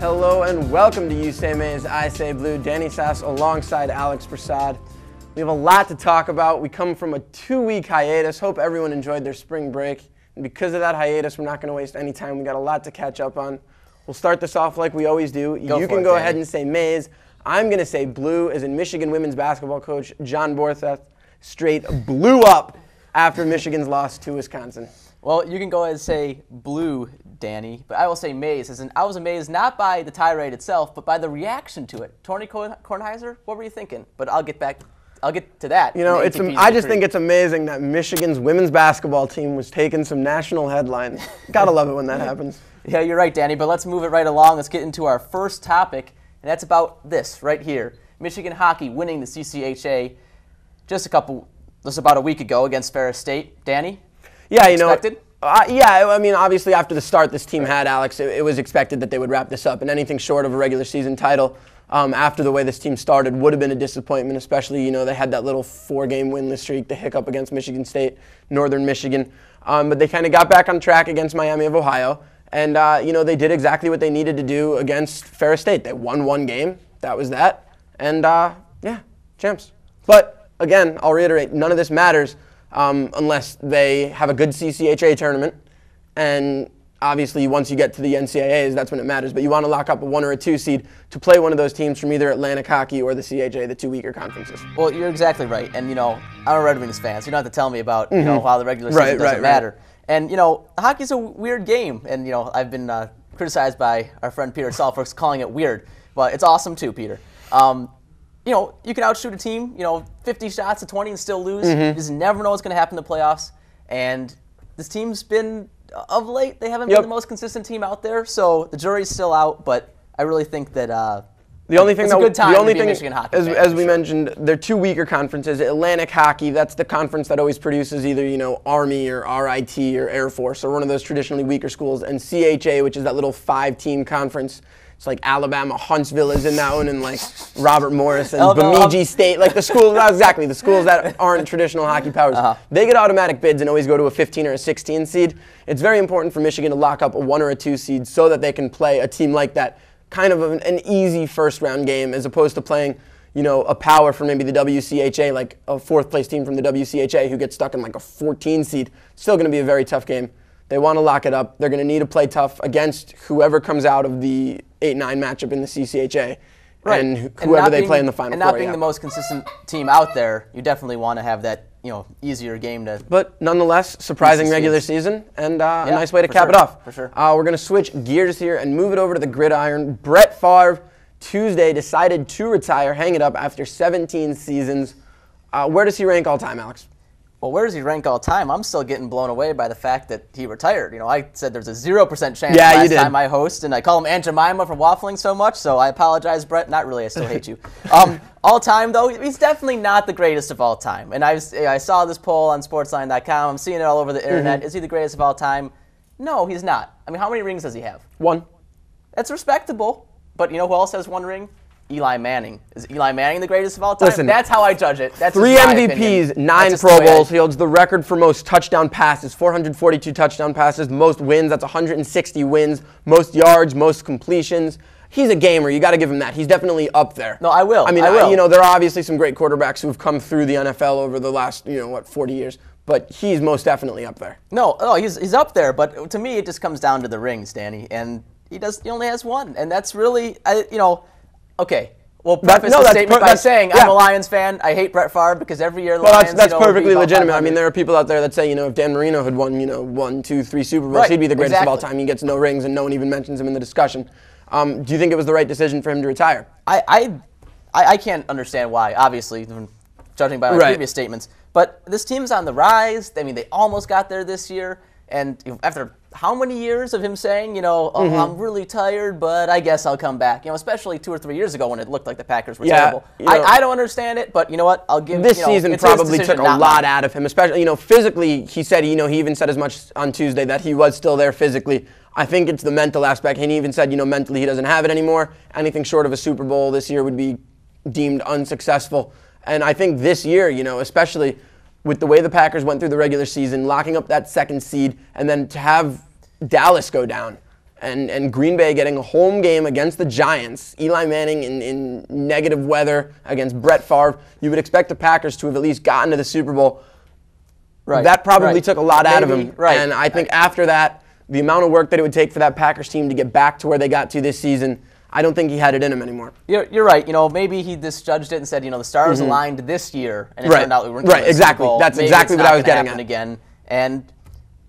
Hello and welcome to You Say Maize, I Say Blue. Danny Sass alongside Alex Prasad. We have a lot to talk about. We come from a 2-week hiatus. Hope everyone enjoyed their spring break. And because of that hiatus, we're not going to waste any time. We got a lot to catch up on. We'll start this off like we always do. You can go ahead and say maize. I'm going to say blue, as in Michigan women's basketball coach John Bortheth straight blew up after Michigan's loss to Wisconsin. Well, you can go ahead and say blue, Danny, but I will say maize, as in I was amazed not by the tirade itself, but by the reaction to it. Tony Kornheiser, what were you thinking? But I'll get to that. You know, I just think it's amazing that Michigan's women's basketball team was taking some national headlines. Gotta love it when that happens. Yeah, you're right, Danny, but let's move it right along. Let's get into our first topic, and that's about this right here. Michigan hockey winning the CCHA just about a week ago against Ferris State. Danny? Yeah, Expected? Yeah, I mean, obviously after the start this team had, Alex, it was expected that they would wrap this up, and anything short of a regular season title after the way this team started would have been a disappointment, especially, they had that little 4-game winless streak, the hiccup against Michigan State, Northern Michigan, but they kind of got back on track against Miami of Ohio, and, they did exactly what they needed to do against Ferris State. They won one game, that was that, and, yeah, champs. But, again, I'll reiterate, none of this matters unless they have a good CCHA tournament, and obviously once you get to the NCAAs, that's when it matters. But you want to lock up a 1 or a 2 seed to play one of those teams from either Atlantic Hockey or the CHA, the 2 weaker conferences. Well, you're exactly right, and I'm a Red Wings fan, so you don't have to tell me about how the regular season doesn't matter. And hockey's a weird game, and I've been criticized by our friend Peter Saul for calling it weird, but it's awesome too, Peter. You can outshoot a team, 50 shots to 20 and still lose. You just never know what's going to happen in the playoffs. And this team's been, of late, they haven't been the most consistent team out there. So the jury's still out, but I really think that it's a good time to be a Michigan hockey fan, as we mentioned, they're 2 weaker conferences. Atlantic Hockey, that's the conference that always produces either, Army or RIT or Air Force, or one of those traditionally weaker schools. And CHA, which is that little 5-team conference. It's like Alabama, Huntsville is in that one, and like Robert Morris and Bemidji State, like the schools, exactly, the schools that aren't traditional hockey powers. They get automatic bids and always go to a 15 or a 16 seed. It's very important for Michigan to lock up a 1 or a 2 seed so that they can play a team like that, kind of an easy first-round game, as opposed to playing, a power for maybe the WCHA, like a 4th-place team from the WCHA who gets stuck in like a 14 seed. Still going to be a very tough game. They want to lock it up. They're going to need to play tough against whoever comes out of the 8-9 matchup in the CCHA, right. And whoever they play in the Final Four. And not being the most consistent team out there, you definitely want to have that easier game to. But nonetheless, surprising regular season, and a nice way to cap it off. For sure. We're going to switch gears here and move it over to the gridiron. Brett Favre Tuesday decided to retire, hang it up after 17 seasons. Where does he rank all time, Alex? Well, where does he rank all time? I'm still getting blown away by the fact that he retired. I said there's a 0% chance last time I host, and I call him Aunt Jemima for waffling so much, so I apologize, Brett. Not really, I still hate you. All time, though, he's definitely not the greatest of all time. And I saw this poll on sportsline.com. I'm seeing it all over the internet. Is he the greatest of all time? No, he's not. I mean, how many rings does he have? 1. That's respectable. But who else has 1 ring? Eli Manning. Is Eli Manning the greatest of all time? Listen, that's how I judge it. That's 3 MVPs, 9 Pro Bowls. He holds the record for most touchdown passes, 442 touchdown passes, most wins, that's 160 wins, most yards, most completions. He's a gamer. You got to give him that. He's definitely up there. No, I will. I mean, I will. There are obviously some great quarterbacks who have come through the NFL over the last, 40 years. But he's most definitely up there. No, he's up there. But to me, it just comes down to the rings, Danny. And he only has 1. And that's really, okay. Well, preface the statement by saying I'm a Lions fan. I hate Brett Favre because every year the Lions. That's perfectly legitimate. I mean, there are people out there that say, if Dan Marino had won, 1, 2, 3 Super Bowls, he'd be the greatest of all time. He gets no rings, and no one even mentions him in the discussion. Do you think it was the right decision for him to retire? I can't understand why. Obviously, judging by my previous statements, but this team's on the rise. I mean, they almost got there this year, and after how many years of him saying, I'm really tired, but I guess I'll come back. Especially 2 or 3 years ago when it looked like the Packers were terrible. I don't understand it, but you know what? I'll give this season probably took a lot out of him, especially physically. He said he even said as much on Tuesday that he was still there physically. I think it's the mental aspect. And he even said mentally he doesn't have it anymore. Anything short of a Super Bowl this year would be deemed unsuccessful. And I think this year, especially with the way the Packers went through the regular season, locking up that 2nd seed, and then to have Dallas go down and Green Bay getting a home game against the Giants, Eli Manning in negative weather against Brett Favre, you would expect the Packers to have at least gotten to the Super Bowl. Right. That probably took a lot out of him. Right. And I think after that, the amount of work that it would take for that Packers team to get back to where they got to this season, I don't think he had it in him anymore. You're right. Maybe he misjudged it and said, the stars aligned this year, and it turned out we weren't right. Exactly. Super Bowl. That's Maybe exactly what I was getting at again. And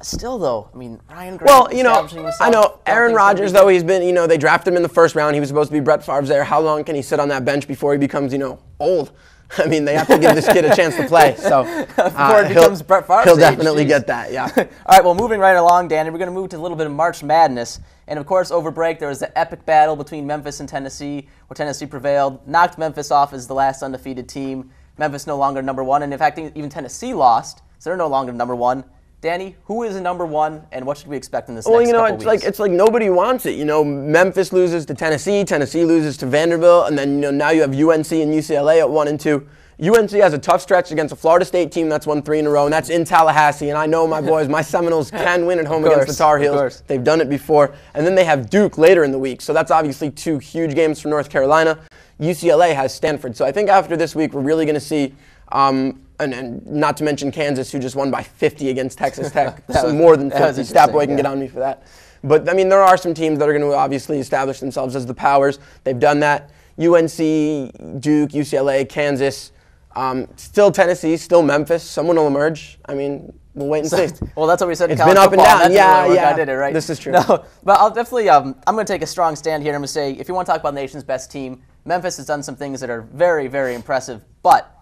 still, though, Ryan Grant. Well, himself, I know Aaron Rodgers, though, he's been, they drafted him in the first round. He was supposed to be Brett Favre's heir. How long can he sit on that bench before he becomes, old? They have to give this kid a chance to play. So before it becomes Brett Favre's he'll definitely get that, yeah. All right, well, moving right along, Danny, we're going to move to a little bit of March Madness. And, of course, over break, there was the epic battle between Memphis and Tennessee, where Tennessee prevailed, knocked Memphis off as the last undefeated team. Memphis no longer number one, and in fact, even Tennessee lost, so they're no longer number one. Danny, who is number one, and what should we expect in this next couple weeks? It's like nobody wants it. Memphis loses to Tennessee, Tennessee loses to Vanderbilt, and then now you have UNC and UCLA at 1 and 2. UNC has a tough stretch against a Florida State team that's won 3 in a row, and that's in Tallahassee. And I know my boys, my Seminoles can win at home against the Tar Heels. They've done it before. And then they have Duke later in the week. So that's obviously 2 huge games for North Carolina. UCLA has Stanford. So I think after this week, we're really going to see, and not to mention Kansas, who just won by 50 against Texas Tech. So more than 50. Statboy can get on me for that. But, there are some teams that are going to obviously establish themselves as the powers. They've done that. UNC, Duke, UCLA, Kansas. Still Tennessee, still Memphis. Someone will emerge. We'll wait and see. Well, that's what we said in It's college been up football. and down. Yeah. I did it, right? This is true. No, but I'll definitely, I'm going to take a strong stand here. I'm going to say, if you want to talk about the nation's best team, Memphis has done some things that are very, very impressive. But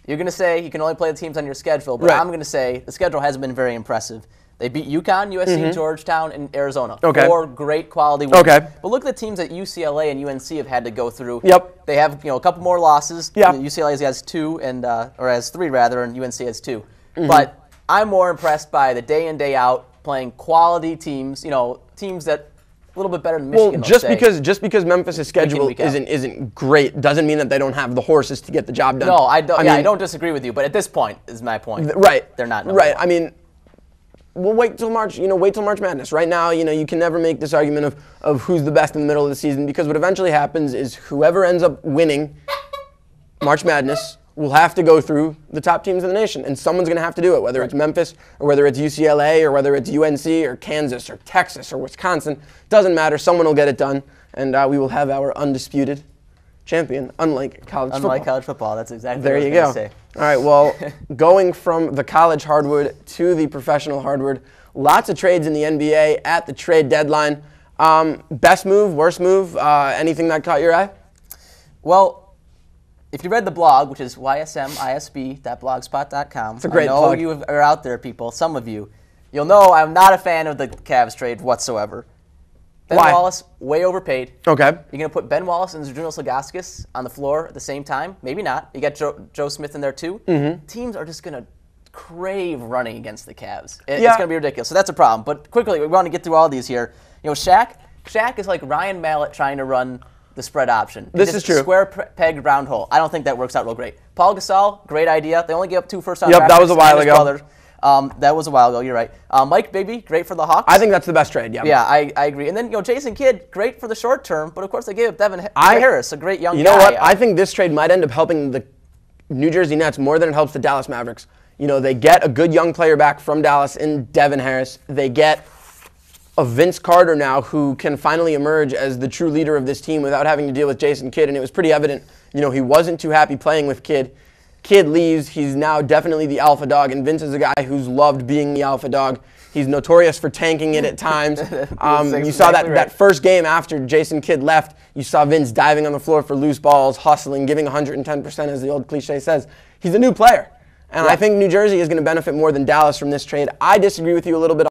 you're going to say you can only play the teams on your schedule. But I'm going to say the schedule hasn't been very impressive. They beat UConn, USC, Georgetown, and Arizona. Okay. 4 great quality wins. Okay. But look at the teams that UCLA and UNC have had to go through. Yep. They have a couple more losses. Yep. UCLA has 2 or has 3 rather, and UNC has 2. But I'm more impressed by the day in, day out playing quality teams. Teams that a little bit better than Michigan. Well, just because Memphis' schedule isn't great doesn't mean that they don't have the horses to get the job done. No, I don't. I don't disagree with you. But at this point, is my point. Right. They're not. Right. We'll wait till March. Wait till March Madness. Right now, you can never make this argument of who's the best in the middle of the season, because what eventually happens is whoever ends up winning March Madness will have to go through the top teams in the nation, and someone's going to have to do it, whether it's Memphis or whether it's UCLA or whether it's UNC or Kansas or Texas or Wisconsin. Doesn't matter. Someone will get it done, and we will have our undisputed champion, unlike college football. Unlike college football, that's exactly there what I you was go. Say. All right, well, going from the college hardwood to the professional hardwood, lots of trades in the NBA at the trade deadline. Best move, worst move, anything that caught your eye? Well, if you read the blog, which is YSMISB.blogspot.com, it's a great blog. You are out there, people, some of you. You'll know I'm not a fan of the Cavs trade whatsoever. Ben Wallace, way overpaid. Okay. You're going to put Ben Wallace and Zydrunas Ilgauskas on the floor at the same time? Maybe not. You got Joe Smith in there too. Teams are just going to crave running against the Cavs. It's going to be ridiculous. So that's a problem. But quickly, we want to get through all these here. Shaq is like Ryan Mallett trying to run the spread option. This is true. Square peg, round hole. I don't think that works out real great. Paul Gasol, great idea. They only gave up 2 first-round draft picks. That was a while ago. That was a while ago. You're right. Mike Bibby, great for the Hawks. I think that's the best trade. Yeah. Yeah, I agree. And then Jason Kidd, great for the short term, but of course they gave up Devin Harris, a great young guy. You know what? I think this trade might end up helping the New Jersey Nets more than it helps the Dallas Mavericks. They get a good young player back from Dallas in Devin Harris. They get a Vince Carter now who can finally emerge as the true leader of this team without having to deal with Jason Kidd. And it was pretty evident, he wasn't too happy playing with Kidd. Kidd leaves. He's now definitely the alpha dog, and Vince is a guy who's loved being the alpha dog. He's notorious for tanking it at times. You saw that first game after Jason Kidd left. You saw Vince diving on the floor for loose balls, hustling, giving 110%, as the old cliche says. He's a new player, and I think New Jersey is going to benefit more than Dallas from this trade. I disagree with you a little bit